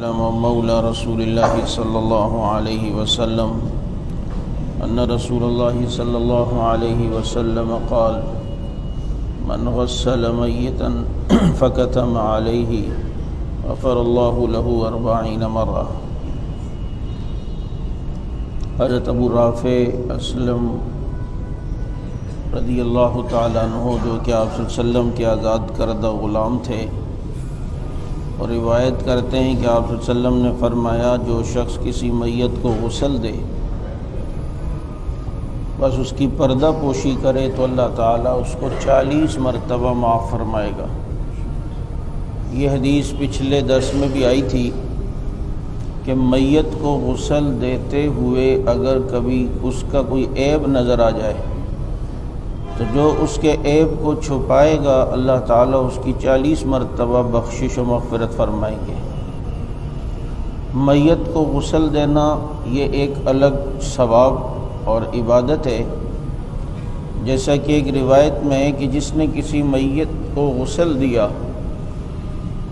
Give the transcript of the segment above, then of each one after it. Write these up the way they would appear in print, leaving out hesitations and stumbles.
مولى رسول الله صلى الله عليه وسلم أن رسول الله صلى الله عليه وسلم قال: من غسل ميتا فكتم عليه غفر الله له 40 مرة۔ حضرت ابو رافع اسلم رضی اللہ تعالیٰ عنہ جو کہ آپ صلی اللہ علیہ وسلم کے آزاد کردہ غلام تھے، اور روایت کرتے ہیں کہ آپ صلی اللہ علیہ وسلم نے فرمایا جو شخص کسی میت کو غسل دے بس اس کی پردہ پوشی کرے تو اللہ تعالیٰ اس کو 40 مرتبہ معاف فرمائے گا۔ یہ حدیث پچھلے درس میں بھی آئی تھی کہ میت کو غسل دیتے ہوئے اگر کبھی اس کا کوئی عیب نظر آ جائے تو جو اس کے عیب کو چھپائے گا اللہ تعالیٰ اس کی 40 مرتبہ بخشش و مغفرت فرمائیں گے۔ میت کو غسل دینا یہ ایک الگ ثواب اور عبادت ہے، جیسا کہ ایک روایت میں ہے کہ جس نے کسی میت کو غسل دیا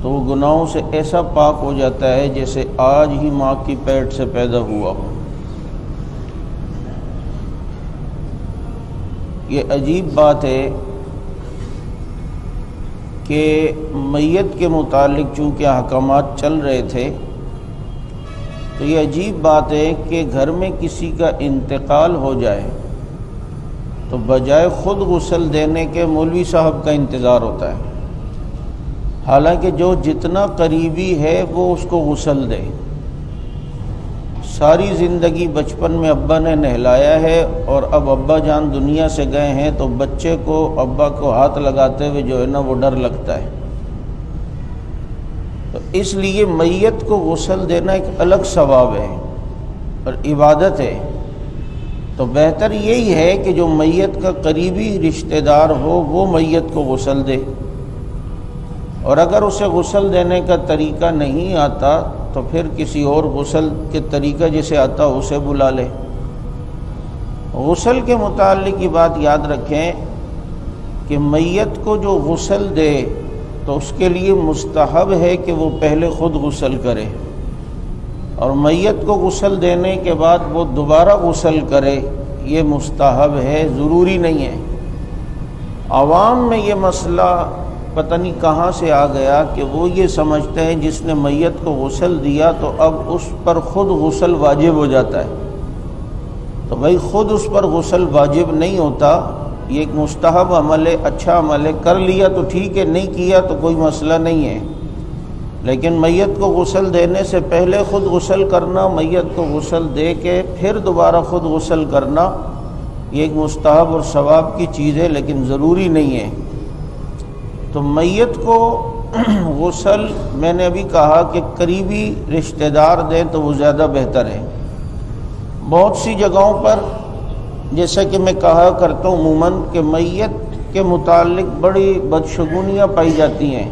تو وہ گناہوں سے ایسا پاک ہو جاتا ہے جیسے آج ہی ماں کی پیٹ سے پیدا ہوا ہو۔ یہ عجیب بات ہے کہ میت کے متعلق چونکہ احکامات چل رہے تھے تو یہ عجیب بات ہے کہ گھر میں کسی کا انتقال ہو جائے تو بجائے خود غسل دینے کے مولوی صاحب کا انتظار ہوتا ہے، حالانکہ جو جتنا قریبی ہے وہ اس کو غسل دے۔ ساری زندگی بچپن میں ابا نے نہلایا ہے اور اب ابا جان دنیا سے گئے ہیں تو بچے کو ابا کو ہاتھ لگاتے ہوئے جو ہے نا وہ ڈر لگتا ہے، تو اس لیے میت کو غسل دینا ایک الگ ثواب ہے اور عبادت ہے۔ تو بہتر یہی ہے کہ جو میت کا قریبی رشتہ دار ہو وہ میت کو غسل دے، اور اگر اسے غسل دینے کا طریقہ نہیں آتا تو پھر کسی اور غسل کے طریقہ جسے آتا اسے بلا لے۔ غسل کے متعلق یہ بات یاد رکھیں کہ میت کو جو غسل دے تو اس کے لیے مستحب ہے کہ وہ پہلے خود غسل کرے، اور میت کو غسل دینے کے بعد وہ دوبارہ غسل کرے، یہ مستحب ہے، ضروری نہیں ہے۔ عوام میں یہ مسئلہ پتہ نہیں کہاں سے آ گیا کہ وہ یہ سمجھتے ہیں جس نے میت کو غسل دیا تو اب اس پر خود غسل واجب ہو جاتا ہے۔ تو بھائی خود اس پر غسل واجب نہیں ہوتا، یہ ایک مستحب عمل ہے، اچھا عمل ہے، کر لیا تو ٹھیک ہے، نہیں کیا تو کوئی مسئلہ نہیں ہے، لیکن میت کو غسل دینے سے پہلے خود غسل کرنا، میت کو غسل دے کے پھر دوبارہ خود غسل کرنا، یہ ایک مستحب اور ثواب کی چیز ہے لیکن ضروری نہیں ہے۔ تو میت کو غسل میں نے ابھی کہا کہ قریبی رشتہ دار دیں تو وہ زیادہ بہتر ہے۔ بہت سی جگہوں پر جیسا کہ میں کہا کرتا ہوں عموماً کہ میت کے متعلق بڑی بدشگونیاں پائی جاتی ہیں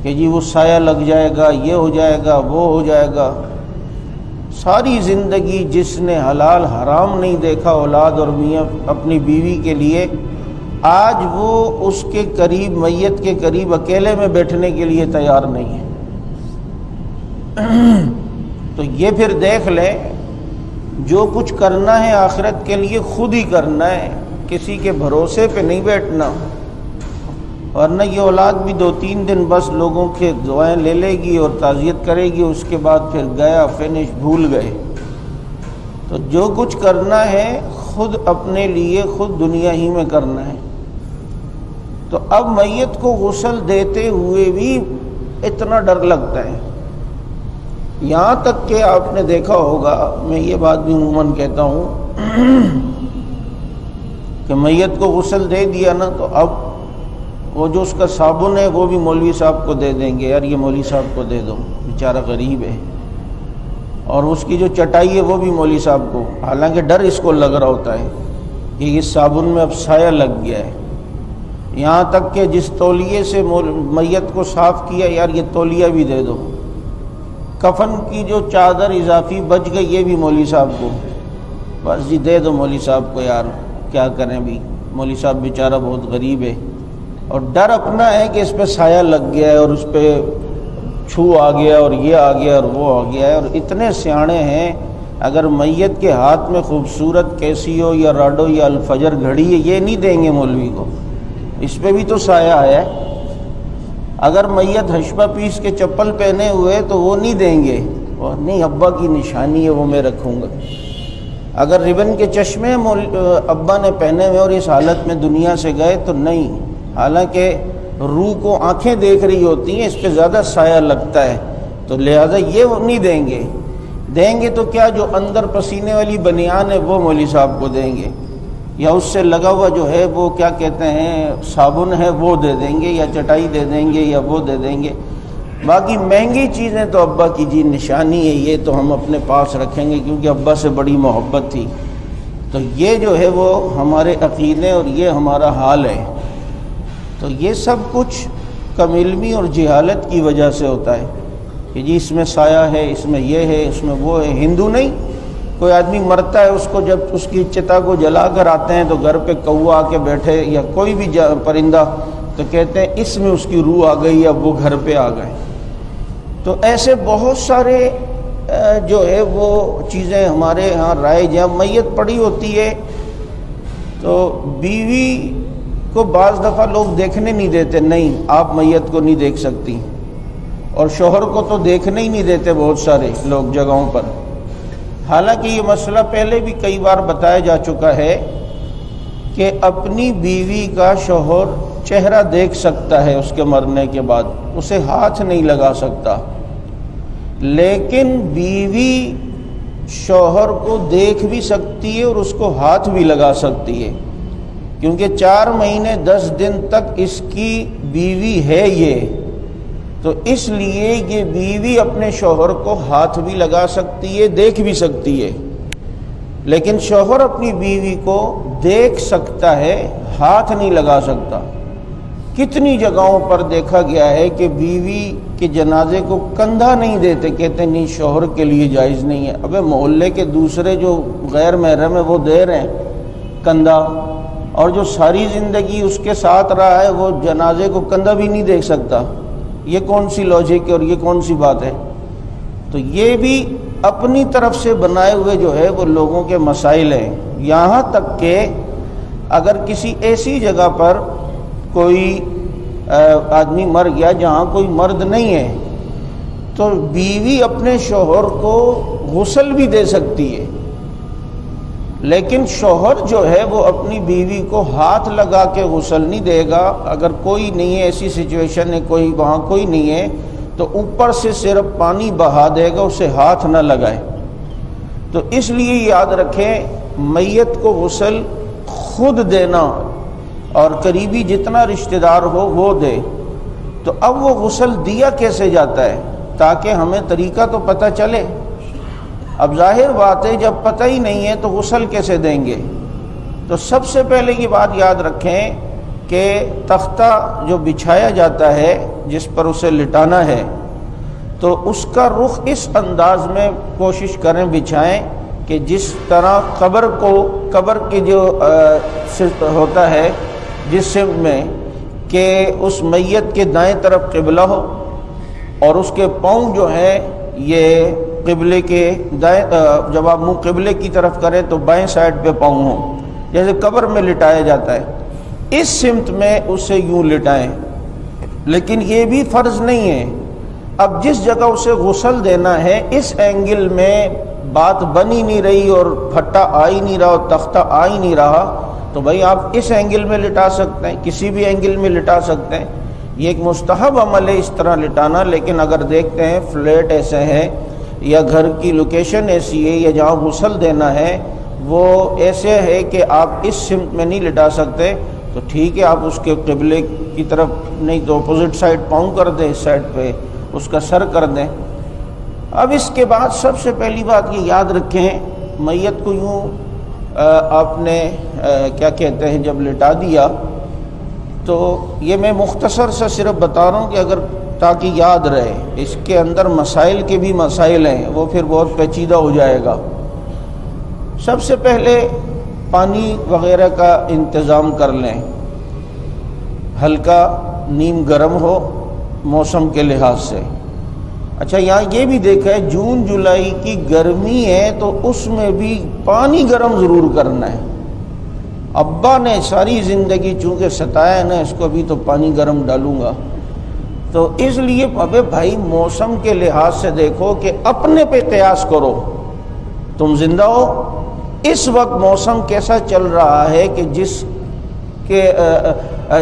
کہ جی وہ سایہ لگ جائے گا، یہ ہو جائے گا، وہ ہو جائے گا۔ ساری زندگی جس نے حلال حرام نہیں دیکھا اولاد اور میاں اپنی بیوی کے لیے، آج وہ اس کے قریب، میت کے قریب اکیلے میں بیٹھنے کے لیے تیار نہیں ہے۔ تو یہ پھر دیکھ لیں، جو کچھ کرنا ہے آخرت کے لیے خود ہی کرنا ہے، کسی کے بھروسے پہ نہیں بیٹھنا، ورنہ یہ اولاد بھی 2-3 دن بس لوگوں کے دعائیں لے لے گی اور تعزیت کرے گی، اس کے بعد پھر گیا فنش، بھول گئے۔ تو جو کچھ کرنا ہے خود اپنے لیے خود دنیا ہی میں کرنا ہے۔ تو اب میت کو غسل دیتے ہوئے بھی اتنا ڈر لگتا ہے، یہاں تک کہ آپ نے دیکھا ہوگا، میں یہ بات بھی عموماً کہتا ہوں کہ میت کو غسل دے دیا نا تو اب وہ جو اس کا صابن ہے وہ بھی مولوی صاحب کو دے دیں گے، یار یہ مولوی صاحب کو دے دو، بیچارہ غریب ہے، اور اس کی جو چٹائی ہے وہ بھی مولوی صاحب کو، حالانکہ ڈر اس کو لگ رہا ہوتا ہے کہ اس صابن میں اب سایہ لگ گیا ہے۔ یہاں تک کہ جس تولیے سے میت کو صاف کیا، یار یہ تولیہ بھی دے دو، کفن کی جو چادر اضافی بچ گئی یہ بھی مولوی صاحب کو، بس جی دے دو مولوی صاحب کو، یار کیا کریں بھی، مولوی صاحب بیچارہ بہت غریب ہے، اور ڈر اپنا ہے کہ اس پہ سایہ لگ گیا ہے اور اس پہ چھو آ گیا اور یہ آ گیا اور وہ آ گیا ہے، اور اتنے سیاڑے ہیں اگر میت کے ہاتھ میں خوبصورت کیسیو یا راڈو یا الفجر گھڑی ہے یہ نہیں دیں گے مولوی کو، اس پہ بھی تو سایہ ہے۔ اگر میت ہشپا پیس کے چپل پہنے ہوئے تو وہ نہیں دیں گے، وہ نہیں ابا کی نشانی ہے وہ میں رکھوں گا۔ اگر ربن کے چشمے ابا نے پہنے ہوئے اور اس حالت میں دنیا سے گئے تو نہیں، حالانکہ روح کو آنکھیں دیکھ رہی ہوتی ہیں، اس پہ زیادہ سایہ لگتا ہے، تو لہذا یہ وہ نہیں دیں گے۔ دیں گے تو کیا جو اندر پسینے والی بنیان ہے وہ مولوی صاحب کو دیں گے، یا اس سے لگا ہوا جو ہے وہ کیا کہتے ہیں صابن ہے وہ دے دیں گے، یا چٹائی دے دیں گے، یا وہ دے دیں گے۔ باقی مہنگی چیزیں تو ابا کی جی نشانی ہے، یہ تو ہم اپنے پاس رکھیں گے کیونکہ ابا سے بڑی محبت تھی۔ تو یہ جو ہے وہ ہمارے عقیدے اور یہ ہمارا حال ہے۔ تو یہ سب کچھ کم علمی اور جہالت کی وجہ سے ہوتا ہے کہ جی اس میں سایہ ہے، اس میں یہ ہے، اس میں وہ ہے۔ ہندو نہیں، کوئی آدمی مرتا ہے اس کو جب اس کی چتا کو جلا کر آتے ہیں تو گھر پہ کوا آ کے بیٹھے یا کوئی بھی پرندہ تو کہتے ہیں اس میں اس کی روح آ گئی، اب وہ گھر پہ آ گئے۔ تو ایسے بہت سارے جو ہے وہ چیزیں ہمارے ہاں رائج ہیں۔ میت پڑی ہوتی ہے تو بیوی کو بعض دفعہ لوگ دیکھنے نہیں دیتے، نہیں آپ میت کو نہیں دیکھ سکتی، اور شوہر کو تو دیکھنے ہی نہیں دیتے بہت سارے لوگ جگہوں پر۔ حالانکہ یہ مسئلہ پہلے بھی کئی بار بتایا جا چکا ہے کہ اپنی بیوی کا شوہر چہرہ دیکھ سکتا ہے اس کے مرنے کے بعد، اسے ہاتھ نہیں لگا سکتا، لیکن بیوی شوہر کو دیکھ بھی سکتی ہے اور اس کو ہاتھ بھی لگا سکتی ہے، کیونکہ 4 مہینے 10 دن تک اس کی بیوی ہے یہ، تو اس لیے یہ بیوی اپنے شوہر کو ہاتھ بھی لگا سکتی ہے، دیکھ بھی سکتی ہے، لیکن شوہر اپنی بیوی کو دیکھ سکتا ہے، ہاتھ نہیں لگا سکتا۔ کتنی جگہوں پر دیکھا گیا ہے کہ بیوی کے جنازے کو کندھا نہیں دیتے، کہتے نہیں شوہر کے لیے جائز نہیں ہے۔ ابے محلے کے دوسرے جو غیر محرم ہے وہ دے رہے ہیں کندھا، اور جو ساری زندگی اس کے ساتھ رہا ہے وہ جنازے کو کندھا بھی نہیں دیکھ سکتا۔ یہ کون سی لاجک ہے اور یہ کون سی بات ہے؟ تو یہ بھی اپنی طرف سے بنائے ہوئے جو ہے وہ لوگوں کے مسائل ہیں۔ یہاں تک کہ اگر کسی ایسی جگہ پر کوئی آدمی مر گیا جہاں کوئی مرد نہیں ہے تو بیوی اپنے شوہر کو غسل بھی دے سکتی ہے، لیکن شوہر جو ہے وہ اپنی بیوی کو ہاتھ لگا کے غسل نہیں دے گا۔ اگر کوئی نہیں ہے، ایسی سچویشن ہے کوئی وہاں کوئی نہیں ہے تو اوپر سے صرف پانی بہا دے گا، اسے ہاتھ نہ لگائے۔ تو اس لیے یاد رکھیں میت کو غسل خود دینا، اور قریبی جتنا رشتہ دار ہو وہ دے۔ تو اب وہ غسل دیا کیسے جاتا ہے تاکہ ہمیں طریقہ تو پتہ چلے۔ اب ظاہر بات ہے جب پتہ ہی نہیں ہے تو غسل کیسے دیں گے؟ تو سب سے پہلے یہ بات یاد رکھیں کہ تختہ جو بچھایا جاتا ہے جس پر اسے لٹانا ہے تو اس کا رخ اس انداز میں کوشش کریں بچھائیں کہ جس طرح قبر کے جو ہوتا ہے جس سمت میں کہ اس میت کے دائیں طرف قبلہ ہو اور اس کے پاؤں جو ہیں یہ قبلے کے دائیں، جب آپ منہ قبلے کی طرف کریں تو بائیں سائڈ پہ پاؤں ہوں، جیسے قبر میں لٹایا جاتا ہے اس سمت میں اسے یوں لٹائیں۔ لیکن یہ بھی فرض نہیں ہے، اب جس جگہ اسے غسل دینا ہے اس اینگل میں بات بن ہی نہیں رہی اور پھٹا آ ہی نہیں رہا اور تختہ آ ہی نہیں رہا تو بھائی آپ اس اینگل میں لٹا سکتے ہیں، کسی بھی اینگل میں لٹا سکتے ہیں۔ یہ ایک مستحب عمل ہے اس طرح لٹانا، لیکن اگر دیکھتے ہیں فلیٹ ایسے ہیں یا گھر کی لوکیشن ایسی ہے یا جہاں غسل دینا ہے وہ ایسے ہے کہ آپ اس سمت میں نہیں لٹا سکتے تو ٹھیک ہے، آپ اس کے قبلے کی طرف نہیں تو اپوزٹ سائڈ پاؤں کر دیں، اس سائڈ پہ اس کا سر کر دیں۔ اب اس کے بعد سب سے پہلی بات یہ یاد رکھیں میت کو یوں آپ نے کیا کہتے ہیں جب لٹا دیا تو یہ میں مختصر سے صرف بتا رہا ہوں کہ اگر تاکہ یاد رہے، اس کے اندر مسائل کے بھی مسائل ہیں وہ پھر بہت پیچیدہ ہو جائے گا۔ سب سے پہلے پانی وغیرہ کا انتظام کر لیں، ہلکا نیم گرم ہو موسم کے لحاظ سے، اچھا یہاں یہ بھی دیکھا ہے جون جولائی کی گرمی ہے تو اس میں بھی پانی گرم ضرور کرنا ہے. ابا نے ساری زندگی چونکہ ستایا ہے نا اس کو، ابھی تو پانی گرم ڈالوں گا. تو اس لیے ابے بھائی موسم کے لحاظ سے دیکھو کہ اپنے پہ قیاس کرو. تم زندہ ہو، اس وقت موسم کیسا چل رہا ہے کہ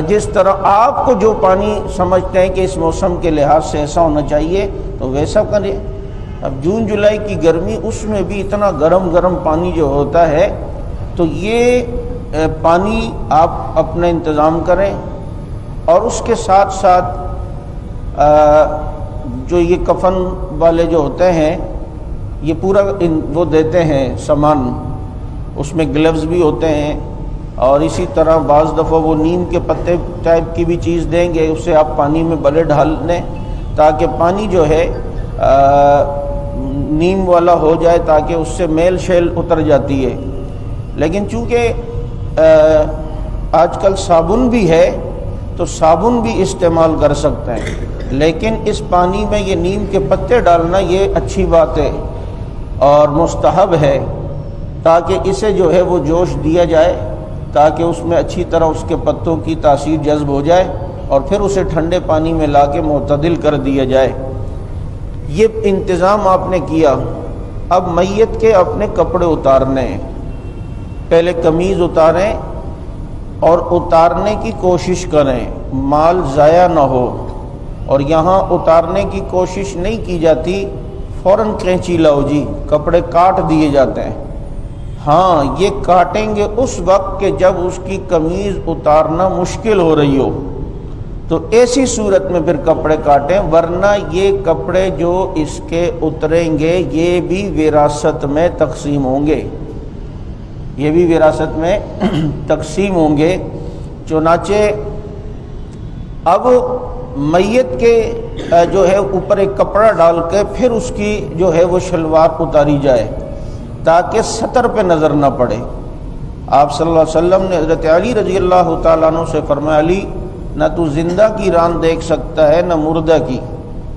جس طرح آپ کو جو پانی سمجھتے ہیں کہ اس موسم کے لحاظ سے ایسا ہونا چاہیے تو ویسا کریں. اب جون جولائی کی گرمی، اس میں بھی اتنا گرم گرم پانی جو ہوتا ہے، تو یہ پانی آپ اپنا انتظام کریں. اور اس کے ساتھ ساتھ جو یہ کفن والے جو ہوتے ہیں یہ پورا وہ دیتے ہیں سامان، اس میں گلوز بھی ہوتے ہیں، اور اسی طرح بعض دفعہ وہ نیم کے پتے ٹائپ کی بھی چیز دیں گے، اسے آپ پانی میں بھلے ڈال لیں تاکہ پانی جو ہے نیم والا ہو جائے، تاکہ اس سے میل شیل اتر جاتی ہے. لیکن چونکہ آج کل صابن بھی ہے تو صابن بھی استعمال کر سکتے ہیں، لیکن اس پانی میں یہ نیم کے پتے ڈالنا یہ اچھی بات ہے اور مستحب ہے، تاکہ اسے جو ہے وہ جوش دیا جائے، تاکہ اس میں اچھی طرح اس کے پتوں کی تاثیر جذب ہو جائے اور پھر اسے ٹھنڈے پانی میں لا کے معتدل کر دیا جائے. یہ انتظام آپ نے کیا. اب میت کے اپنے کپڑے اتارنے ہیں. پہلے قمیض اتاریں اور اتارنے کی کوشش کریں، مال ضائع نہ ہو. اور یہاں اتارنے کی کوشش نہیں کی جاتی، فوراً قینچی لاؤ جی، کپڑے کاٹ دیے جاتے ہیں. ہاں یہ کاٹیں گے اس وقت کہ جب اس کی قمیض اتارنا مشکل ہو رہی ہو، تو ایسی صورت میں پھر کپڑے کاٹیں، ورنہ یہ کپڑے جو اس کے اتریں گے یہ بھی وراثت میں تقسیم ہوں گے، یہ بھی وراثت میں تقسیم ہوں گے. چنانچہ اب میت کے جو ہے اوپر ایک کپڑا ڈال کے پھر اس کی جو ہے وہ شلوار اتاری جائے تاکہ سطر پہ نظر نہ پڑے. آپ صلی اللہ علیہ وسلم نے حضرت علی رضی اللہ تعالیٰ عنہ سے فرمایا، علی نہ تو زندہ کی ران دیکھ سکتا ہے نہ مردہ کی،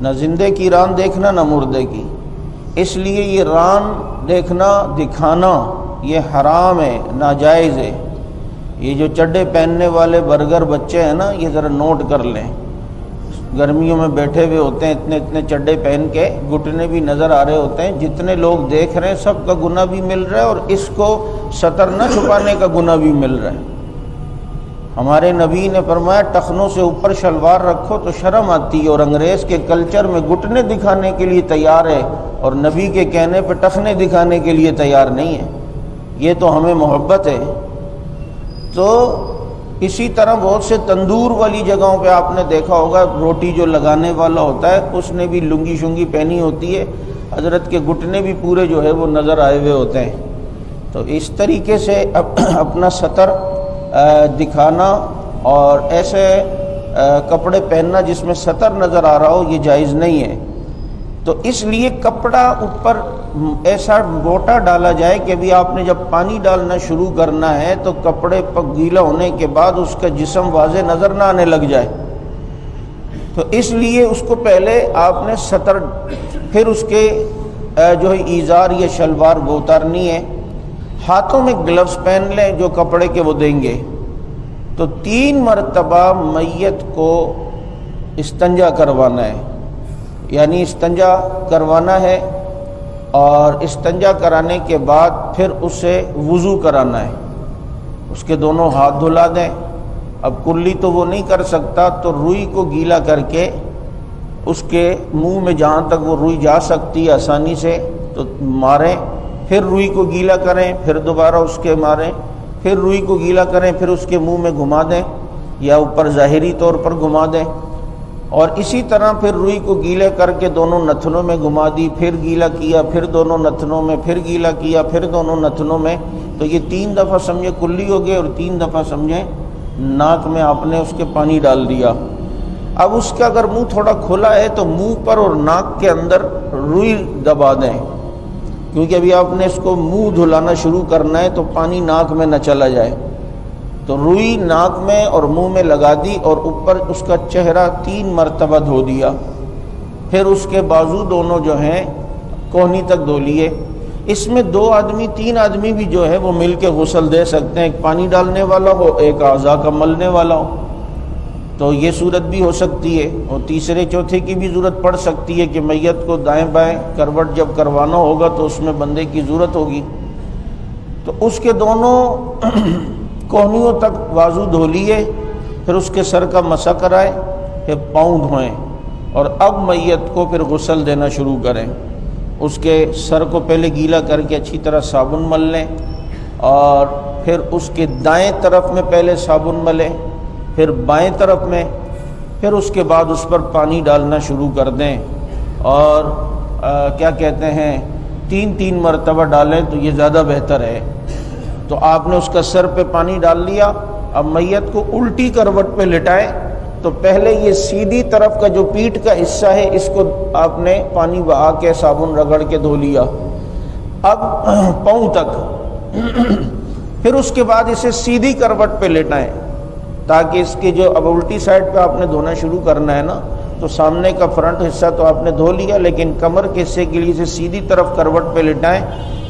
نہ زندے کی ران دیکھنا نہ مردے کی، اس لیے یہ ران دیکھنا دکھانا یہ حرام ہے، ناجائز ہے. یہ جو چڈے پہننے والے برگر بچے ہیں نا، یہ ذرا نوٹ کر لیں. گرمیوں میں بیٹھے ہوئے ہوتے ہیں اتنے اتنے چڈے پہن کے، گھٹنے بھی نظر آ رہے ہوتے ہیں، جتنے لوگ دیکھ رہے ہیں سب کا گناہ بھی مل رہا ہے اور اس کو سطر نہ چھپانے کا گناہ بھی مل رہا ہے. ہمارے نبی نے فرمایا ٹخنوں سے اوپر شلوار رکھو تو شرم آتی ہے، اور انگریز کے کلچر میں گھٹنے دکھانے کے لیے تیار ہے اور نبی کے کہنے پہ ٹخنے دکھانے کے لیے تیار نہیں ہے. یہ تو ہمیں محبت ہے. تو اسی طرح بہت سے تندور والی جگہوں پہ آپ نے دیکھا ہوگا، روٹی جو لگانے والا ہوتا ہے اس نے بھی لنگی شنگی پہنی ہوتی ہے، حضرت کے گھٹنے بھی پورے جو ہے وہ نظر آئے ہوئے ہوتے ہیں. تو اس طریقے سے اپنا سطر دکھانا اور ایسے کپڑے پہننا جس میں سطر نظر آ رہا ہو یہ جائز نہیں ہے. تو اس لیے کپڑا اوپر ایسا موٹا ڈالا جائے کہ ابھی آپ نے جب پانی ڈالنا شروع کرنا ہے تو کپڑے گیلا ہونے کے بعد اس کا جسم واضح نظر نہ آنے لگ جائے. تو اس لیے اس کو پہلے آپ نے سطر، پھر اس کے جو ہے ایزار یا شلوار وہ اتارنی ہے. ہاتھوں میں گلوز پہن لیں جو کپڑے کے وہ دیں گے. تو 3 مرتبہ میت کو استنجا کروانا ہے، یعنی استنجا کروانا ہے، اور استنجا کرانے کے بعد پھر اسے وضو کرانا ہے. اس کے دونوں ہاتھ دھلا دیں. اب کلی تو وہ نہیں کر سکتا تو روئی کو گیلا کر کے اس کے منہ میں جہاں تک وہ روئی جا سکتی ہے آسانی سے تو ماریں، پھر روئی کو گیلا کریں، پھر دوبارہ اس کے ماریں، پھر روئی کو گیلا کریں، پھر اس کے منہ میں گھما دیں یا اوپر ظاہری طور پر گھما دیں. اور اسی طرح پھر روئی کو گیلے کر کے دونوں نتنوں میں گھما دی، پھر گیلا کیا، پھر دونوں نتنوں میں، پھر گیلا کیا، پھر دونوں نتنوں میں. تو یہ 3 دفعہ سمجھے کلی ہو گئے، اور 3 دفعہ سمجھیں ناک میں آپ نے اس کے پانی ڈال دیا. اب اس کا اگر منہ تھوڑا کھلا ہے تو منہ پر اور ناک کے اندر روئی دبا دیں، کیونکہ ابھی آپ نے اس کو منہ دھلانا شروع کرنا ہے تو پانی ناک میں نہ چلا جائے. تو روئی ناک میں اور منہ میں لگا دی اور اوپر اس کا چہرہ 3 مرتبہ دھو دیا. پھر اس کے بازو دونوں جو ہیں کونی تک دھو لیے۔ اس میں 2 آدمی 3 آدمی بھی جو ہے وہ مل کے غسل دے سکتے ہیں، ایک پانی ڈالنے والا ہو، ایک اعضاء کا ملنے والا ہو، تو یہ صورت بھی ہو سکتی ہے۔ اور تیسرے چوتھے کی بھی ضرورت پڑ سکتی ہے کہ میت کو دائیں بائیں کروٹ جب کروانا ہوگا تو اس میں بندے کی ضرورت ہوگی، تو اس کے دونوں کونیوں تک بازو دھو لیے، پھر اس کے سر کا مسح کرائے، پھر پاؤں دھوئیں، اور اب میت کو پھر غسل دینا شروع کریں۔ اس کے سر کو پہلے گیلا کر کے اچھی طرح صابن مل لیں، اور پھر اس کے دائیں طرف میں پہلے صابن ملیں، پھر بائیں طرف میں، پھر اس کے بعد اس پر پانی ڈالنا شروع کر دیں، اور کیا کہتے ہیں 3 مرتبہ ڈالیں تو یہ زیادہ بہتر ہے۔ تو آپ نے اس کا سر پہ پانی ڈال لیا، اب میت کو الٹی کروٹ پہ لٹائیں، تو پہلے یہ سیدھی طرف کا جو پیٹھ کا حصہ ہے اس کو آپ نے پانی بہا کے صابن رگڑ کے دھو لیا، اب پاؤں تک، پھر اس کے بعد اسے سیدھی کروٹ پہ لٹائیں، تاکہ اس کے جو اب الٹی سائڈ پہ آپ نے دھونا شروع کرنا ہے نا، تو سامنے کا فرنٹ حصہ تو آپ نے دھو لیا، لیکن کمر کے حصے کے لیے اسے سیدھی طرف کروٹ پہ لٹائیں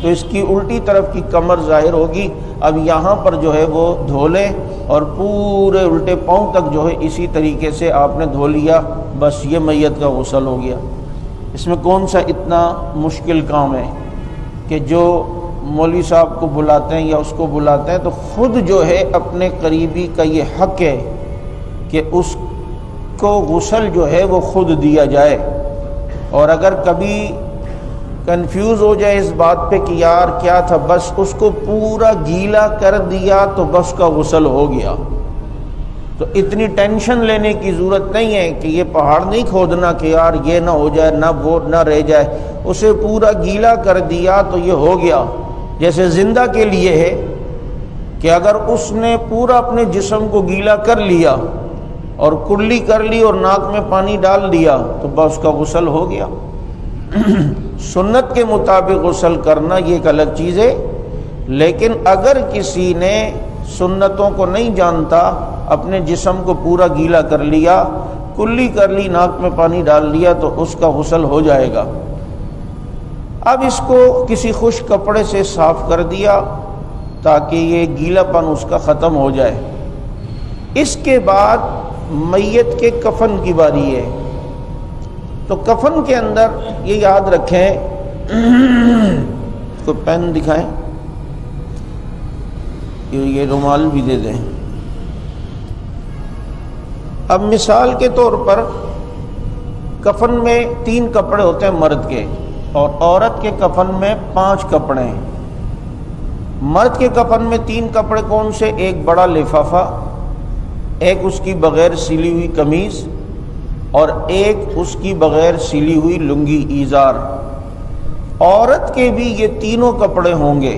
تو اس کی الٹی طرف کی کمر ظاہر ہوگی۔ اب یہاں پر جو ہے وہ دھو لیں، اور پورے الٹے پاؤں تک جو ہے اسی طریقے سے آپ نے دھو لیا، بس یہ میت کا غسل ہو گیا۔ اس میں کون سا اتنا مشکل کام ہے کہ جو مولوی صاحب کو بلاتے ہیں یا اس کو بلاتے ہیں تو خود جو ہے اپنے قریبی کا یہ حق ہے کہ اس کو غسل جو ہے وہ خود دیا جائے، اور اگر کبھی کنفیوز ہو جائے اس بات پہ کہ یار کیا تھا، بس اس کو پورا گیلا کر دیا تو بس کا غسل ہو گیا۔ تو اتنی ٹینشن لینے کی ضرورت نہیں ہے کہ یہ پہاڑ نہیں کھودنا کہ یار یہ نہ ہو جائے، نہ وہ نہ رہ جائے، اسے پورا گیلا کر دیا تو یہ ہو گیا۔ جیسے زندہ کے لیے ہے کہ اگر اس نے پورا اپنے جسم کو گیلا کر لیا اور کلی کر لی اور ناک میں پانی ڈال دیا تو بس کا غسل ہو گیا۔ سنت کے مطابق غسل کرنا یہ ایک الگ چیز ہے، لیکن اگر کسی نے سنتوں کو نہیں جانتا، اپنے جسم کو پورا گیلا کر لیا، کلی کر لی، ناک میں پانی ڈال لیا تو اس کا غسل ہو جائے گا۔ اب اس کو کسی خشک کپڑے سے صاف کر دیا تاکہ یہ گیلا پن اس کا ختم ہو جائے۔ اس کے بعد میت کے کفن کی باری ہے، تو کفن کے اندر یہ یاد رکھیں، کوئی پین دکھائیں، یہ رومال بھی دے دیں۔ اب مثال کے طور پر کفن میں 3 کپڑے ہوتے ہیں مرد کے، اور عورت کے کفن میں 5 کپڑے ہیں۔ مرد کے کفن میں 3 کپڑے کون سے؟ ایک بڑا لفافہ، ایک اس کی بغیر سلی ہوئی قمیض، اور ایک اس کی بغیر سلی ہوئی لنگی ایزار۔ عورت کے بھی یہ تینوں کپڑے ہوں گے،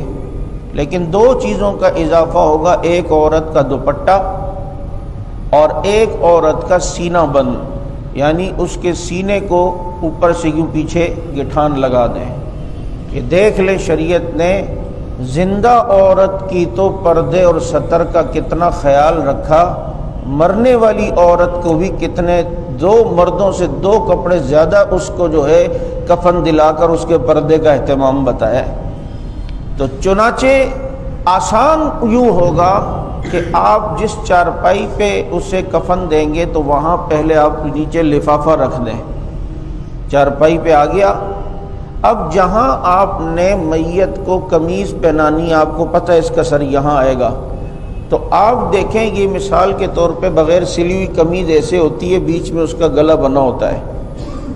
لیکن 2 چیزوں کا اضافہ ہوگا، ایک عورت کا دوپٹہ اور ایک عورت کا سینہ بند، یعنی اس کے سینے کو اوپر سے یوں پیچھے گٹھان لگا دیں۔ یہ دیکھ لیں شریعت نے زندہ عورت کی تو پردے اور ستر کا کتنا خیال رکھا، مرنے والی عورت کو بھی کتنے 2 مردوں سے 2 کپڑے زیادہ اس کو جو ہے کفن دلا کر اس کے پردے کا اہتمام بتایا۔ تو چنانچہ آسان یوں ہوگا کہ آپ جس چارپائی پہ اسے کفن دیں گے تو وہاں پہلے آپ نیچے لفافہ رکھ دیں، چارپائی پہ آ گیا۔ اب جہاں آپ نے میت کو قمیض پہنانی، آپ کو پتہ ہے اس کا سر یہاں آئے گا، تو آپ دیکھیں یہ مثال کے طور پہ بغیر سلی ہوئی قمیض ایسے ہوتی ہے، بیچ میں اس کا گلا بنا ہوتا ہے،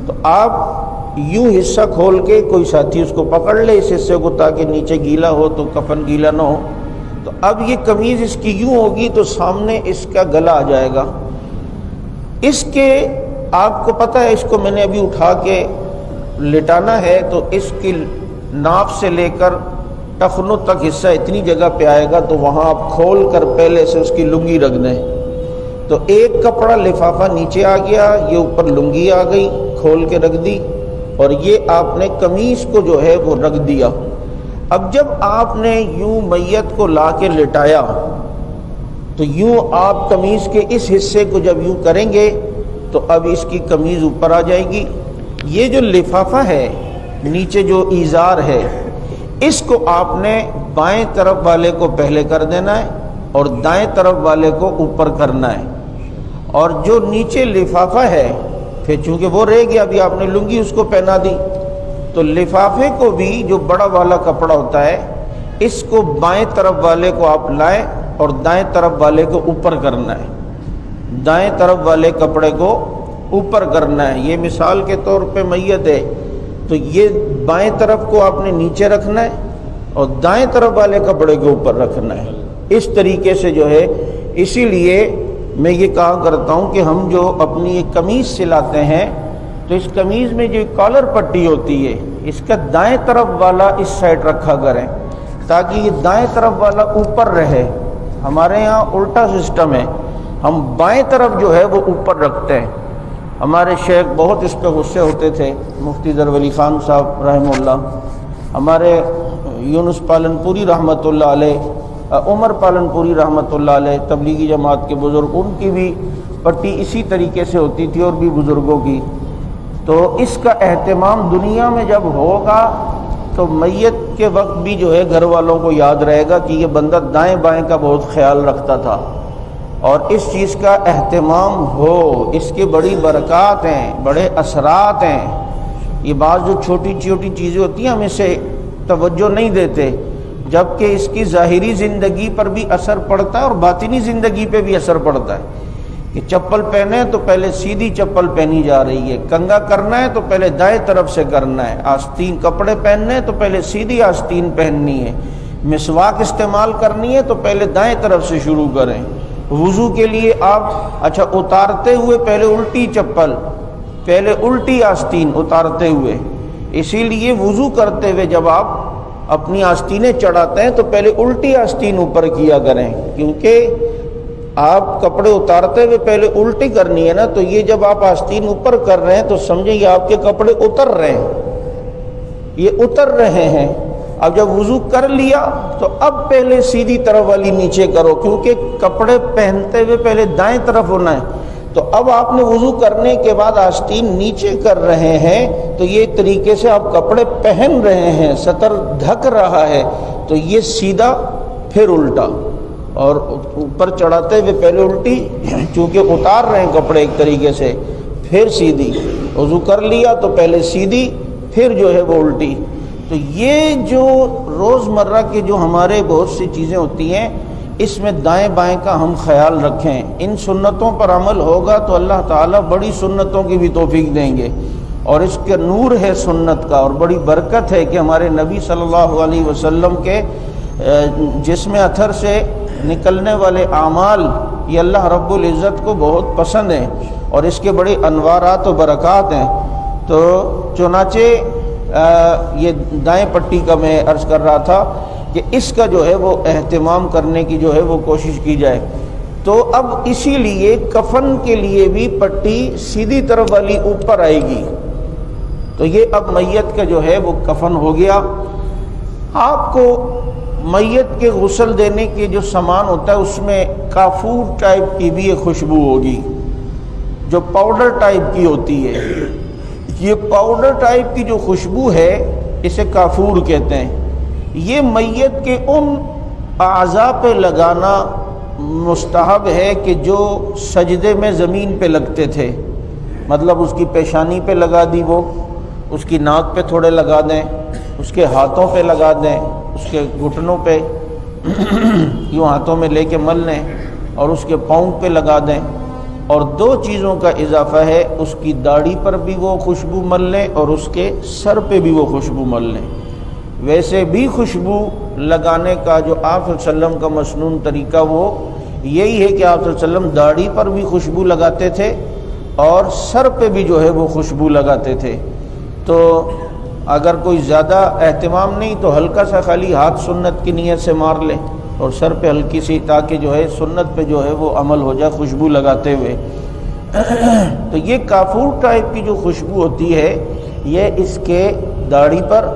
تو آپ یوں حصہ کھول کے کوئی ساتھی اس کو پکڑ لے اس حصے کو تاکہ نیچے گیلا ہو تو کفن گیلا نہ ہو۔ تو اب یہ قمیض اس کی یوں ہوگی تو سامنے اس کا گلا آ جائے گا۔ اس کے آپ کو پتہ ہے اس کو میں نے ابھی اٹھا کے لٹانا ہے تو اس کی ناف سے لے کر ٹخنوں تک حصہ اتنی جگہ پہ آئے گا، تو وہاں آپ کھول کر پہلے سے اس کی لنگی رکھ دیں۔ تو ایک کپڑا لفافہ نیچے آ گیا، یہ اوپر لنگی آ گئی، کھول کے رکھ دی، اور یہ آپ نے قمیص کو جو ہے وہ رکھ دیا۔ اب جب آپ نے یوں میت کو لا کے لٹایا تو یوں آپ قمیص کے اس حصے کو جب یوں کریں گے تو اب اس کی قمیض اوپر آ جائے گی، یہ جو لفافہ ہے نیچے جو ایزار ہے، اس کو آپ نے بائیں طرف والے کو پہلے کر دینا ہے اور دائیں طرف والے کو اوپر کرنا ہے، اور جو نیچے لفافہ ہے پھر چونکہ وہ رہ گیا، ابھی آپ نے لنگی اس کو پہنا دی، تو لفافے کو بھی جو بڑا والا کپڑا ہوتا ہے اس کو بائیں طرف والے کو آپ لائیں اور دائیں طرف والے کو اوپر کرنا ہے، دائیں طرف والے کپڑے کو اوپر کرنا ہے۔ یہ مثال کے طور پہ میت ہے تو یہ بائیں طرف کو آپ نے نیچے رکھنا ہے اور دائیں طرف والے کپڑے کے اوپر رکھنا ہے، اس طریقے سے جو ہے۔ اسی لیے میں یہ کہا کرتا ہوں کہ ہم جو اپنی ایک قمیض سلاتے ہیں تو اس قمیض میں جو کالر پٹی ہوتی ہے اس کا دائیں طرف والا اس سائڈ رکھا کریں تاکہ یہ دائیں طرف والا اوپر رہے۔ ہمارے ہاں الٹا سسٹم ہے، ہم بائیں طرف جو ہے وہ اوپر رکھتے ہیں۔ ہمارے شیخ بہت اس پہ غصے ہوتے تھے، مفتی ظفر علی خان صاحب رحمہ اللہ، ہمارے یونس پالن پوری رحمۃ اللہ علیہ، عمر پالن پوری رحمۃ اللہ علیہ، تبلیغی جماعت کے بزرگ، ان کی بھی پٹی اسی طریقے سے ہوتی تھی اور بھی بزرگوں کی۔ تو اس کا اہتمام دنیا میں جب ہوگا تو میت کے وقت بھی جو ہے گھر والوں کو یاد رہے گا کہ یہ بندہ دائیں بائیں کا بہت خیال رکھتا تھا، اور اس چیز کا اہتمام ہو۔ اس کی بڑی برکات ہیں، بڑے اثرات ہیں۔ یہ بعض جو چھوٹی چھوٹی چیزیں ہوتی ہیں ہم اسے توجہ نہیں دیتے، جبکہ اس کی ظاہری زندگی پر بھی اثر پڑتا ہے اور باطنی زندگی پہ بھی اثر پڑتا ہے۔ کہ چپل پہنے تو پہلے سیدھی چپل پہنی جا رہی ہے، کنگھا کرنا ہے تو پہلے دائیں طرف سے کرنا ہے، آستین کپڑے پہننے ہیں تو پہلے سیدھی آستین پہننی ہے، مسواک استعمال کرنی ہے تو پہلے دائیں طرف سے شروع کریں۔ وضو کے لیے آپ اتارتے ہوئے پہلے الٹی چپل، پہلے الٹی آستین اتارتے ہوئے، اسی لیے وضو کرتے ہوئے جب آپ اپنی آستینیں چڑھاتے ہیں تو پہلے الٹی آستین اوپر کیا کریں، کیونکہ آپ کپڑے اتارتے ہوئے پہلے الٹی کرنی ہے نا، تو یہ جب آپ آستین اوپر کر رہے ہیں تو سمجھیں یہ آپ کے کپڑے اتر رہے ہیں، یہ اتر رہے ہیں۔ اب جب وضو کر لیا تو اب پہلے سیدھی طرف والی نیچے کرو، کیونکہ کپڑے پہنتے ہوئے پہلے دائیں طرف ہونا ہے۔ تو اب آپ نے وضو کرنے کے بعد آستین نیچے کر رہے ہیں تو یہ طریقے سے آپ کپڑے پہن رہے ہیں، سطر ڈھک رہا ہے، تو یہ سیدھا پھر الٹا، اور اوپر چڑھاتے ہوئے پہلے الٹی، چونکہ اتار رہے ہیں کپڑے ایک طریقے سے، پھر سیدھی۔ وضو کر لیا تو پہلے سیدھی پھر جو ہے وہ الٹی۔ تو یہ جو روزمرہ کے جو ہمارے بہت سی چیزیں ہوتی ہیں اس میں دائیں بائیں کا ہم خیال رکھیں، ان سنتوں پر عمل ہوگا تو اللہ تعالیٰ بڑی سنتوں کی بھی توفیق دیں گے، اور اس کے نور ہے سنت کا، اور بڑی برکت ہے کہ ہمارے نبی صلی اللہ علیہ وسلم کے جسم اطہر سے نکلنے والے اعمال یہ اللہ رب العزت کو بہت پسند ہیں اور اس کے بڑے انوارات و برکات ہیں۔ تو چنانچہ یہ دائیں پٹی کا میں عرض کر رہا تھا کہ اس کا جو ہے وہ اہتمام کرنے کی جو ہے وہ کوشش کی جائے۔ تو اب اسی لیے کفن کے لیے بھی پٹی سیدھی طرف والی اوپر آئے گی۔ تو یہ اب میت کا جو ہے وہ کفن ہو گیا۔ آپ کو میت کے غسل دینے کے جو سامان ہوتا ہے اس میں کافور ٹائپ کی بھی ایک خوشبو ہوگی جو پاؤڈر ٹائپ کی ہوتی ہے۔ یہ پاؤڈر ٹائپ کی جو خوشبو ہے اسے کافور کہتے ہیں۔ یہ میت کے ان اعضاء پہ لگانا مستحب ہے کہ جو سجدے میں زمین پہ لگتے تھے، مطلب اس کی پیشانی پہ لگا دی، وہ اس کی ناک پہ تھوڑے لگا دیں، اس کے ہاتھوں پہ لگا دیں، اس کے گھٹنوں پہ یوں ہاتھوں میں لے کے مل لیں، اور اس کے پاؤں پہ لگا دیں۔ اور دو چیزوں کا اضافہ ہے، اس کی داڑھی پر بھی وہ خوشبو مل لیں اور اس کے سر پہ بھی وہ خوشبو مل لیں۔ ویسے بھی خوشبو لگانے کا جو آپ صلی اللہ علیہ وسلم کا مسنون طریقہ وہ یہی ہے کہ آپ صلی اللہ علیہ وسلم داڑھی پر بھی خوشبو لگاتے تھے اور سر پہ بھی جو ہے وہ خوشبو لگاتے تھے۔ تو اگر کوئی زیادہ اہتمام نہیں تو ہلکا سا خالی ہاتھ سنت کی نیت سے مار لے اور سر پہ ہلکی سی، تاکہ جو ہے سنت پہ جو ہے وہ عمل ہو جائے خوشبو لگاتے ہوئے۔ تو یہ کافور ٹائپ کی جو خوشبو ہوتی ہے یہ اس کے داڑھی پر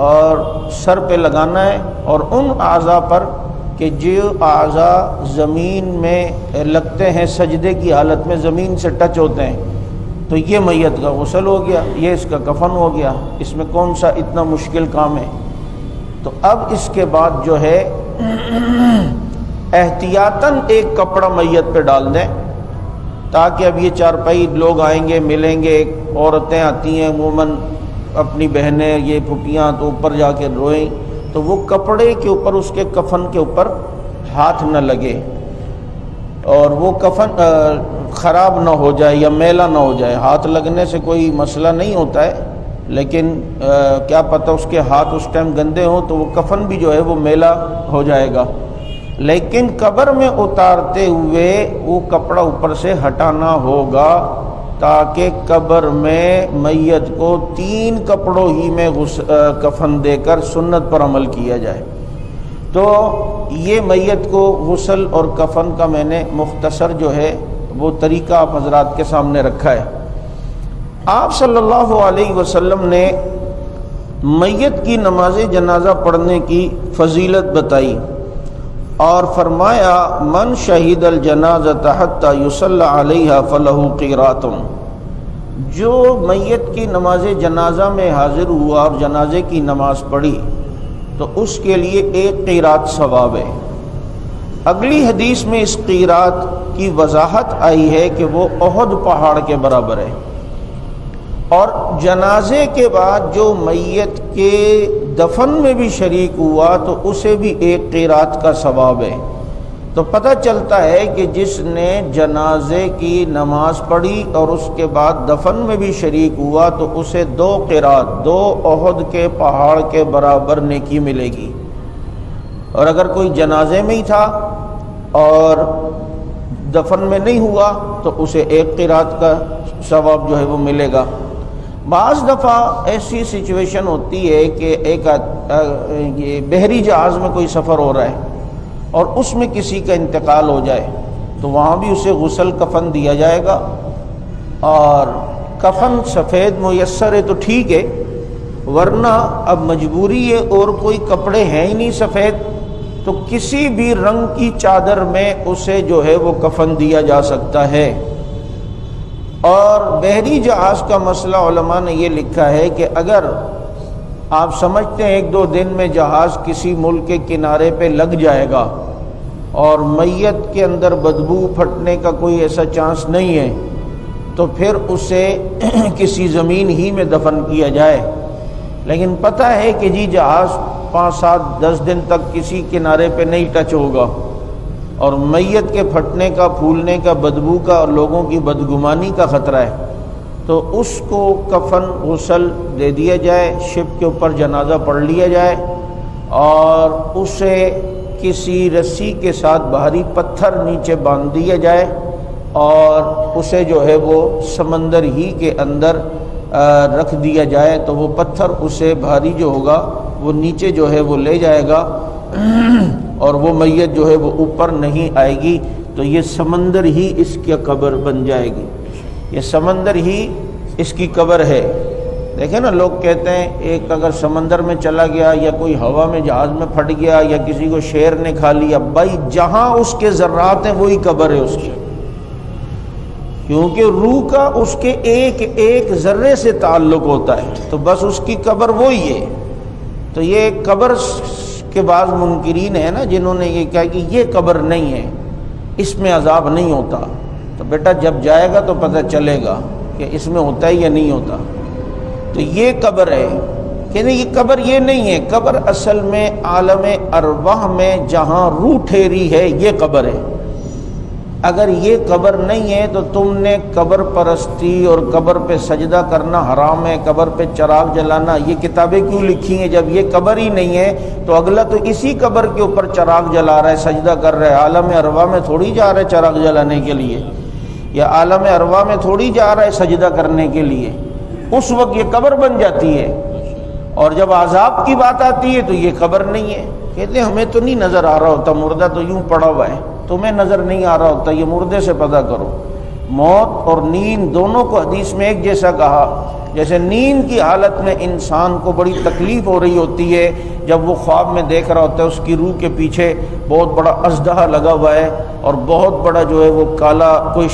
اور سر پہ لگانا ہے، اور ان اعضاء پر کہ جو اعضاء زمین میں لگتے ہیں، سجدے کی حالت میں زمین سے ٹچ ہوتے ہیں، تو یہ میت کا غسل ہو گیا، یہ اس کا کفن ہو گیا، اس میں کون سا اتنا مشکل کام ہے؟ تو اب اس کے بعد جو ہے احتیاطاً ایک کپڑا میت پہ ڈال دیں، تاکہ اب یہ چارپائی لوگ آئیں گے ملیں گے، عورتیں آتی ہیں عموماً اپنی بہنیں یہ پھوپھیاں تو اوپر جا کے روئیں، تو وہ کپڑے کے اوپر اس کے کفن کے اوپر ہاتھ نہ لگے اور وہ کفن خراب نہ ہو جائے یا میلا نہ ہو جائے۔ ہاتھ لگنے سے کوئی مسئلہ نہیں ہوتا ہے، لیکن کیا پتہ اس کے ہاتھ اس ٹائم گندے ہوں تو وہ کفن بھی جو ہے وہ میلا ہو جائے گا۔ لیکن قبر میں اتارتے ہوئے وہ کپڑا اوپر سے ہٹانا ہوگا، تاکہ قبر میں میت کو 3 کپڑوں ہی میں کفن دے کر سنت پر عمل کیا جائے۔ تو یہ میت کو غسل اور کفن کا میں نے مختصر جو ہے وہ طریقہ آپ حضرات کے سامنے رکھا ہے۔ آپ صلی اللہ علیہ وسلم نے میت کی نماز جنازہ پڑھنے کی فضیلت بتائی اور فرمایا من شہید الجنازۃ حتی یصلی علیہا فلہ قیرات، جو میت کی نماز جنازہ میں حاضر ہوا اور جنازے کی نماز پڑھی تو اس کے لیے 1 قیرات ثواب ہے۔ اگلی حدیث میں اس قیرات کی وضاحت آئی ہے کہ وہ احد پہاڑ کے برابر ہے، اور جنازے کے بعد جو میت کے دفن میں بھی شریک ہوا تو اسے بھی 1 قیرات کا ثواب ہے۔ تو پتہ چلتا ہے کہ جس نے جنازے کی نماز پڑھی اور اس کے بعد دفن میں بھی شریک ہوا تو اسے 2 قیرات، 2 احد کے پہاڑ کے برابر نیکی ملے گی۔ اور اگر کوئی جنازے میں ہی تھا اور دفن میں نہیں ہوا تو اسے 1 قیرات کا ثواب جو ہے وہ ملے گا۔ بعض دفعہ ایسی سچویشن ہوتی ہے کہ یہ بحری جہاز میں کوئی سفر ہو رہا ہے اور اس میں کسی کا انتقال ہو جائے تو وہاں بھی اسے غسل کفن دیا جائے گا، اور کفن سفید میسر ہے تو ٹھیک ہے، ورنہ اب مجبوری ہے اور کوئی کپڑے ہیں ہی نہیں سفید تو کسی بھی رنگ کی چادر میں اسے جو ہے وہ کفن دیا جا سکتا ہے۔ اور بحری جہاز کا مسئلہ علماء نے یہ لکھا ہے کہ اگر آپ سمجھتے ہیں 1-2 دن میں جہاز کسی ملک کے کنارے پہ لگ جائے گا اور میت کے اندر بدبو پھٹنے کا کوئی ایسا چانس نہیں ہے تو پھر اسے کسی زمین ہی میں دفن کیا جائے۔ لیکن پتہ ہے کہ جی جہاز 5-7-10 دن تک کسی کنارے پہ نہیں ٹچ ہوگا اور میت کے پھٹنے کا، پھولنے کا، بدبو کا اور لوگوں کی بدگمانی کا خطرہ ہے، تو اس کو کفن غسل دے دیا جائے، شپ کے اوپر جنازہ پڑھ لیا جائے اور اسے کسی رسی کے ساتھ بھاری پتھر نیچے باندھ دیا جائے اور اسے جو ہے وہ سمندر ہی کے اندر رکھ دیا جائے، تو وہ پتھر اسے بھاری جو ہوگا وہ نیچے جو ہے وہ لے جائے گا اور وہ میت جو ہے وہ اوپر نہیں آئے گی، تو یہ سمندر ہی اس کی قبر بن جائے گی، یہ سمندر ہی اس کی قبر ہے۔ دیکھیں نا، لوگ کہتے ہیں ایک اگر سمندر میں چلا گیا یا کوئی ہوا میں جہاز میں پھٹ گیا یا کسی کو شیر نے کھا لیا، بھائی جہاں اس کے ذرات ہیں وہی قبر ہے اس کی، کیونکہ روح کا اس کے ایک ایک ذرے سے تعلق ہوتا ہے، تو بس اس کی قبر وہی ہے۔ تو یہ قبر کے بعض منکرین ہیں نا جنہوں نے یہ کہا کہ یہ قبر نہیں ہے، اس میں عذاب نہیں ہوتا، تو بیٹا جب جائے گا تو پتہ چلے گا کہ اس میں ہوتا ہے یا نہیں ہوتا۔ تو یہ قبر ہے کہ نہیں، یہ قبر یہ نہیں ہے، قبر اصل میں عالم ارواح میں جہاں روح ٹھہری ہے یہ قبر ہے۔ اگر یہ قبر نہیں ہے تو تم نے قبر پرستی اور قبر پہ سجدہ کرنا حرام ہے، قبر پہ چراغ جلانا، یہ کتابیں کیوں لکھی ہیں جب یہ قبر ہی نہیں ہے؟ تو اگلا تو اسی قبر کے اوپر چراغ جلا رہا ہے، سجدہ کر رہا ہے، عالم ارواح میں تھوڑی جا رہا ہے چراغ جلانے کے لیے، یا عالم ارواح میں تھوڑی جا رہا ہے سجدہ کرنے کے لیے، اس وقت یہ قبر بن جاتی ہے۔ اور جب عذاب کی بات آتی ہے تو یہ قبر نہیں ہے، کہتے ہیں ہمیں تو نہیں نظر آ رہا ہوتا، مردہ تو یوں پڑا ہوا ہے، تمہیں نظر نہیں آ رہا ہوتا، یہ مردے سے پتہ کرو۔ موت اور نیند دونوں کو حدیث میں ایک جیسا کہا. جیسے نیند کی حالت میں انسان کو بڑی تکلیف ہو رہی ہوتی ہے جب وہ خواب میں دیکھ رہا ہوتا ہے اس کی روح کے پیچھے بہت بڑا اژدہا لگا ہوا ہے اور بہت بڑا جو ہے وہ کالا کوئی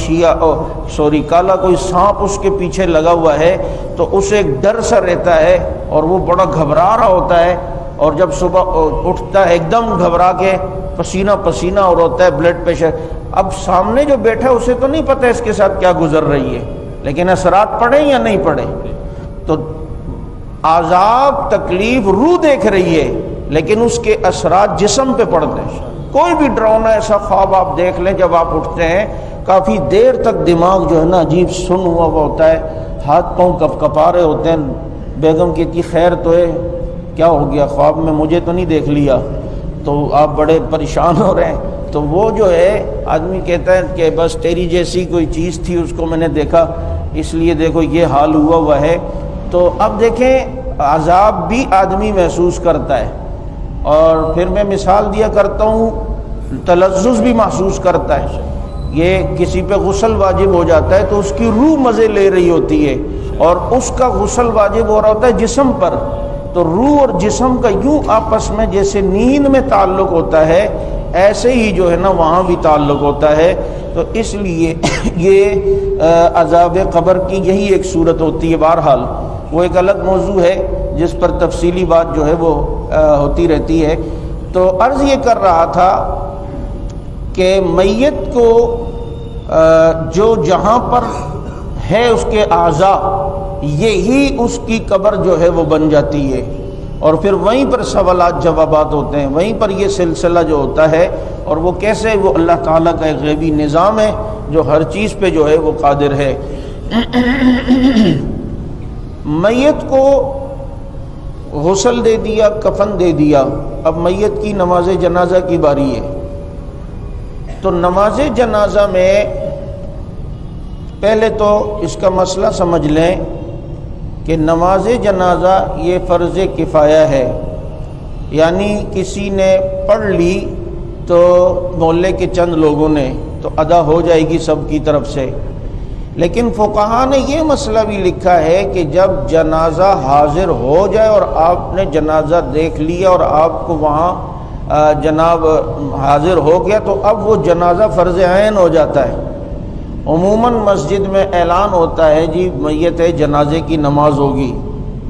سانپ اس کے پیچھے لگا ہوا ہے، تو اسے ایک ڈر سا رہتا ہے اور وہ بڑا گھبرا رہا ہوتا ہے. اور جب صبح اٹھتا ہے ایک دم گھبرا کے پسینہ پسینہ اور ہوتا ہے، بلڈ پریشر. اب سامنے جو بیٹھا ہے اسے تو نہیں پتہ اس کے ساتھ کیا گزر رہی ہے، لیکن اثرات پڑے یا نہیں پڑے. تو عذاب تکلیف روح دیکھ رہی ہے لیکن اس کے اثرات جسم پہ پڑتے ہیں. کوئی بھی ڈراؤنا ایسا خواب آپ دیکھ لیں، جب آپ اٹھتے ہیں کافی دیر تک دماغ جو ہے نا عجیب سن ہوا ہوتا ہے، ہاتھ پاؤں کپ کپا رہے ہوتے ہیں. بیگم کہتی خیر تو ہے، کیا ہو گیا، خواب میں مجھے تو نہیں دیکھ لیا، تو آپ بڑے پریشان ہو رہے ہیں. تو وہ جو ہے آدمی کہتا ہے کہ بس تیری جیسی کوئی چیز تھی اس کو میں نے دیکھا اس لیے دیکھو یہ حال ہوا ہے. تو اب دیکھیں عذاب بھی آدمی محسوس کرتا ہے، اور پھر میں مثال دیا کرتا ہوں تلذذ بھی محسوس کرتا ہے. یہ کسی پہ غسل واجب ہو جاتا ہے تو اس کی روح مزے لے رہی ہوتی ہے اور اس کا غسل واجب ہو رہا ہوتا ہے جسم پر. تو روح اور جسم کا یوں آپس میں جیسے نیند میں تعلق ہوتا ہے ایسے ہی جو ہے نا وہاں بھی تعلق ہوتا ہے. تو اس لیے یہ عذاب قبر کی یہی ایک صورت ہوتی ہے. بہرحال وہ ایک الگ موضوع ہے جس پر تفصیلی بات جو ہے وہ ہوتی رہتی ہے. تو عرض یہ کر رہا تھا کہ میت کو جو جہاں پر ہے اس کے اعضاء یہی اس کی قبر جو ہے وہ بن جاتی ہے، اور پھر وہیں پر سوالات جوابات ہوتے ہیں، وہیں پر یہ سلسلہ جو ہوتا ہے. اور وہ کیسے، وہ اللہ تعالیٰ کا ایک غیبی نظام ہے جو ہر چیز پہ جو ہے وہ قادر ہے. میت کو غسل دے دیا، کفن دے دیا، اب میت کی نماز جنازہ کی باری ہے. تو نماز جنازہ میں پہلے تو اس کا مسئلہ سمجھ لیں کہ نماز جنازہ یہ فرض کفایہ ہے، یعنی کسی نے پڑھ لی تو محلے کے چند لوگوں نے تو ادا ہو جائے گی سب کی طرف سے. لیکن فقہا نے یہ مسئلہ بھی لکھا ہے کہ جب جنازہ حاضر ہو جائے اور آپ نے جنازہ دیکھ لیا اور آپ کو وہاں جناب حاضر ہو گیا تو اب وہ جنازہ فرض عین ہو جاتا ہے. عموماً مسجد میں اعلان ہوتا ہے جی میت ہے جنازے کی نماز ہوگی،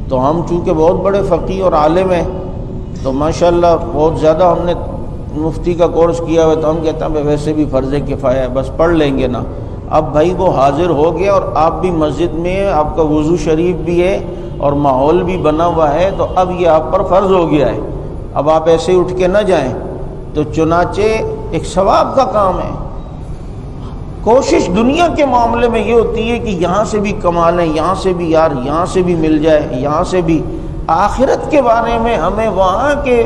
تو ہم چونکہ بہت بڑے فقیہ اور عالم ہیں تو ماشاءاللہ بہت زیادہ ہم نے مفتی کا کورس کیا ہوا، تو ہم کہتے ہیں ویسے بھی فرض کفایہ ہے بس پڑھ لیں گے نا. اب بھائی وہ حاضر ہو گیا اور آپ بھی مسجد میں ہیں، آپ کا وضو شریف بھی ہے اور ماحول بھی بنا ہوا ہے، تو اب یہ آپ پر فرض ہو گیا ہے. اب آپ ایسے اٹھ کے نہ جائیں. تو چنانچہ ایک ثواب کا کام ہے. کوشش دنیا کے معاملے میں یہ ہوتی ہے کہ یہاں سے بھی کما لیں، یہاں سے بھی یار یہاں سے بھی مل جائے، یہاں سے بھی. آخرت کے بارے میں ہمیں وہاں کے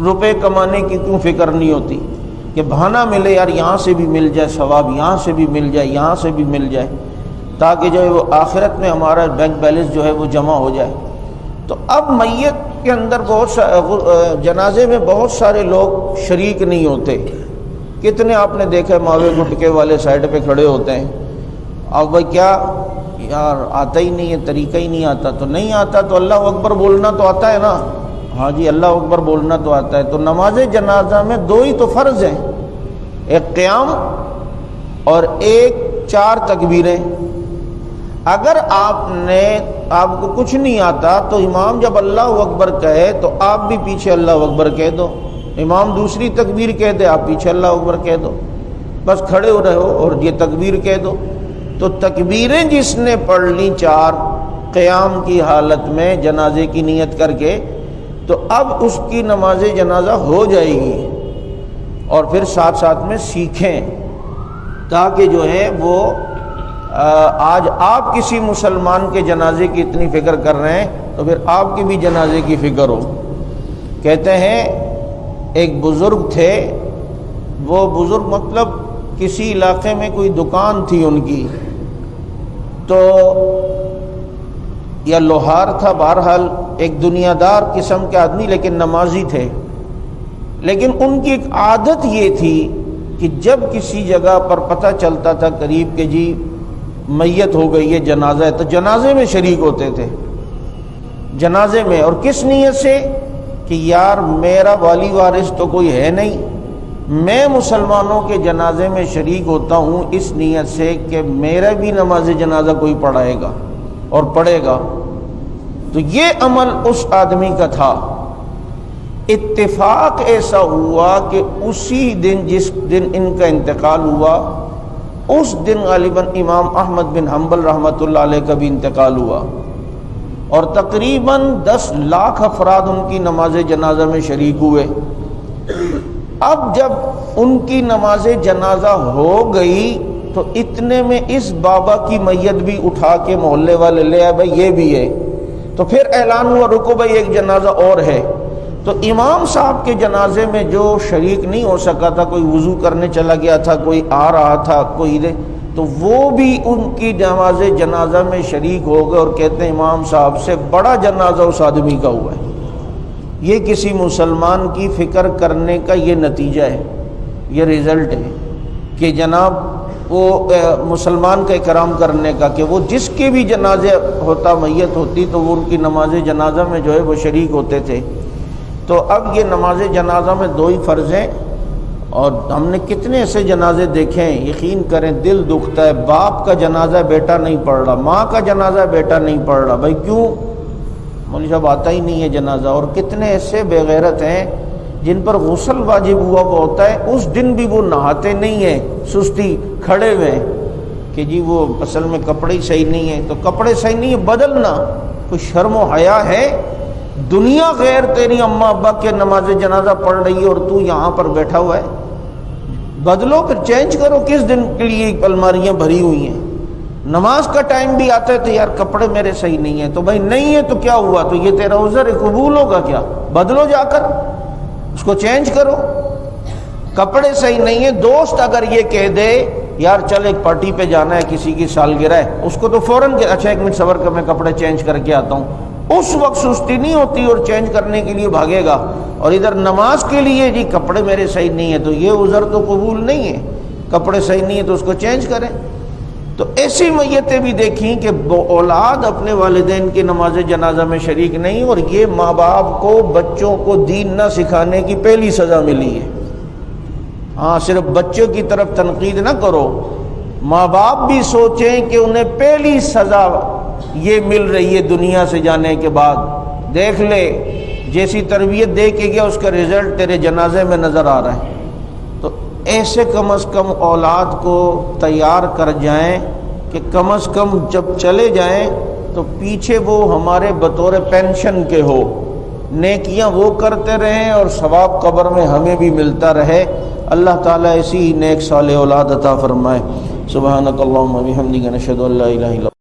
روپے کمانے کی کیوں فکر نہیں ہوتی کہ بہانہ ملے یار یہاں سے بھی مل جائے ثواب، یہاں سے بھی مل جائے، یہاں سے بھی مل جائے، تاکہ جو ہے وہ آخرت میں ہمارا بینک بیلنس جو ہے وہ جمع ہو جائے. تو اب میت کے اندر جنازے میں بہت سارے لوگ شریک نہیں ہوتے. کتنے آپ نے دیکھا ماوے گٹکے والے سائڈ پہ کھڑے ہوتے ہیں. اب بھائی کیا یار آتا ہی نہیں ہے، طریقہ ہی نہیں آتا. تو نہیں آتا تو اللہ اکبر بولنا تو آتا ہے نا. ہاں جی اللہ اکبر بولنا تو آتا ہے. تو نماز جنازہ میں دو ہی تو فرض ہیں، ایک قیام اور ایک 4 تکبیریں. اگر آپ کو کچھ نہیں آتا تو امام جب اللہ اکبر کہے تو آپ بھی پیچھے اللہ اکبر کہہ دو. امام دوسری تکبیر کہہ دے آپ پیچھے اللہ اکبر کہہ دو، بس کھڑے ہو رہو اور یہ تکبیر کہہ دو. تو تکبیریں جس نے پڑھ لی 4 قیام کی حالت میں جنازے کی نیت کر کے، تو اب اس کی نماز جنازہ ہو جائے گی. اور پھر ساتھ ساتھ میں سیکھیں تاکہ جو ہے وہ آج آپ کسی مسلمان کے جنازے کی اتنی فکر کر رہے ہیں تو پھر آپ کی بھی جنازے کی فکر ہو. کہتے ہیں ایک بزرگ تھے، وہ بزرگ مطلب کسی علاقے میں کوئی دکان تھی ان کی، تو یا لوہار تھا، بہرحال ایک دنیا دار قسم کے آدمی لیکن نمازی تھے. لیکن ان کی ایک عادت یہ تھی کہ جب کسی جگہ پر پتہ چلتا تھا قریب کہ جی میت ہو گئی ہے، جنازہ ہے، تو جنازے میں شریک ہوتے تھے، جنازے میں۔ اور کس نیت سے کہ یار میرا والی وارث تو کوئی ہے نہیں، میں مسلمانوں کے جنازے میں شریک ہوتا ہوں اس نیت سے کہ میرا بھی نماز جنازہ کوئی پڑھائے گا اور پڑھے گا۔ تو یہ عمل اس آدمی کا تھا۔ اتفاق ایسا ہوا کہ اسی دن جس دن ان کا انتقال ہوا، اس دن غالباً امام احمد بن حنبل رحمۃ اللہ علیہ کا بھی انتقال ہوا، اور تقریباً 10 لاکھ افراد ان کی نماز جنازہ میں شریک ہوئے۔ اب جب ان کی نماز جنازہ ہو گئی تو اتنے میں اس بابا کی میت بھی اٹھا کے محلے والے لے آئے، بھائی یہ بھی ہے۔ تو پھر اعلان ہوا رکو بھائی ایک جنازہ اور ہے۔ تو امام صاحب کے جنازے میں جو شریک نہیں ہو سکا تھا، کوئی وضو کرنے چلا گیا تھا، کوئی آ رہا تھا، کوئی تو وہ بھی ان کی نماز جنازہ میں شریک ہو گئے، اور کہتے ہیں امام صاحب سے بڑا جنازہ اس آدمی کا ہوا ہے۔ یہ کسی مسلمان کی فکر کرنے کا یہ نتیجہ ہے، یہ رزلٹ ہے کہ جناب وہ مسلمان کا اکرام کرنے کا، کہ وہ جس کے بھی جنازے ہوتا، میت ہوتی، تو وہ ان کی نماز جنازہ میں جو ہے وہ شریک ہوتے تھے۔ تو اب یہ نماز جنازہ میں 2 ہی فرض ہیں، اور ہم نے کتنے ایسے جنازے دیکھے ہیں، یقین کریں دل دکھتا ہے۔ باپ کا جنازہ بیٹا نہیں پڑھ رہا، ماں کا جنازہ بیٹا نہیں پڑھ رہا، بھائی کیوں؟ مولوی صاحب آتا ہی نہیں ہے جنازہ۔ اور کتنے ایسے بے غیرت ہیں جن پر غسل واجب ہوا وہ ہوتا ہے، اس دن بھی وہ نہاتے نہیں ہیں، سستی کھڑے ہوئے ہیں کہ جی وہ اصل میں کپڑے ہی صحیح نہیں ہیں۔ تو کپڑے صحیح نہیں ہیں بدلنا، کوئی شرم و حیا ہے؟ دنیا غیر تیری اماں ابا کے نماز جنازہ پڑھ رہی ہے اور تو یہاں پر بیٹھا ہوا ہے، بدلو پھر چینج کرو۔ کس دن کے لیے الماریاں بھری ہوئی ہیں؟ نماز کا ٹائم بھی آتا ہے تو یار کپڑے میرے صحیح نہیں ہیں، تو بھائی نہیں ہے تو کیا ہوا؟ تو یہ تیرا عذر ہے، قبول ہوگا کیا؟ بدلو جا کر، اس کو چینج کرو۔ کپڑے صحیح نہیں ہیں، دوست اگر یہ کہہ دے یار چل ایک پارٹی پہ جانا ہے، کسی کی سالگرہ ہے، اس کو تو فوراً کہ اچھا 1 منٹ صبر کر میں کپڑے چینج کر کے آتا ہوں، اس وقت سستی نہیں ہوتی اور چینج کرنے کے لیے بھاگے گا۔ اور ادھر نماز کے لیے جی کپڑے میرے صحیح نہیں ہیں، تو یہ عذر تو قبول نہیں ہے، کپڑے صحیح نہیں ہیں تو اس کو چینج کریں۔ تو ایسی میتیں بھی دیکھیں کہ اولاد اپنے والدین کی نماز جنازہ میں شریک نہیں، اور یہ ماں باپ کو بچوں کو دین نہ سکھانے کی پہلی سزا ملی ہے۔ ہاں صرف بچوں کی طرف تنقید نہ کرو، ماں باپ بھی سوچیں کہ انہیں پہلی سزا یہ مل رہی ہے دنیا سے جانے کے بعد۔ دیکھ لے جیسی تربیت دے کے گیا اس کا رزلٹ تیرے جنازے میں نظر آ رہا ہے۔ تو ایسے کم از کم اولاد کو تیار کر جائیں کہ کم از کم جب چلے جائیں تو پیچھے وہ ہمارے بطور پینشن کے ہو، نیکیاں وہ کرتے رہیں اور ثواب قبر میں ہمیں بھی ملتا رہے۔ اللہ تعالیٰ ایسی نیک صالح اولاد عطا فرمائے۔ سبحانک اللہم و بحمدک، نشہد ان لا الہ الا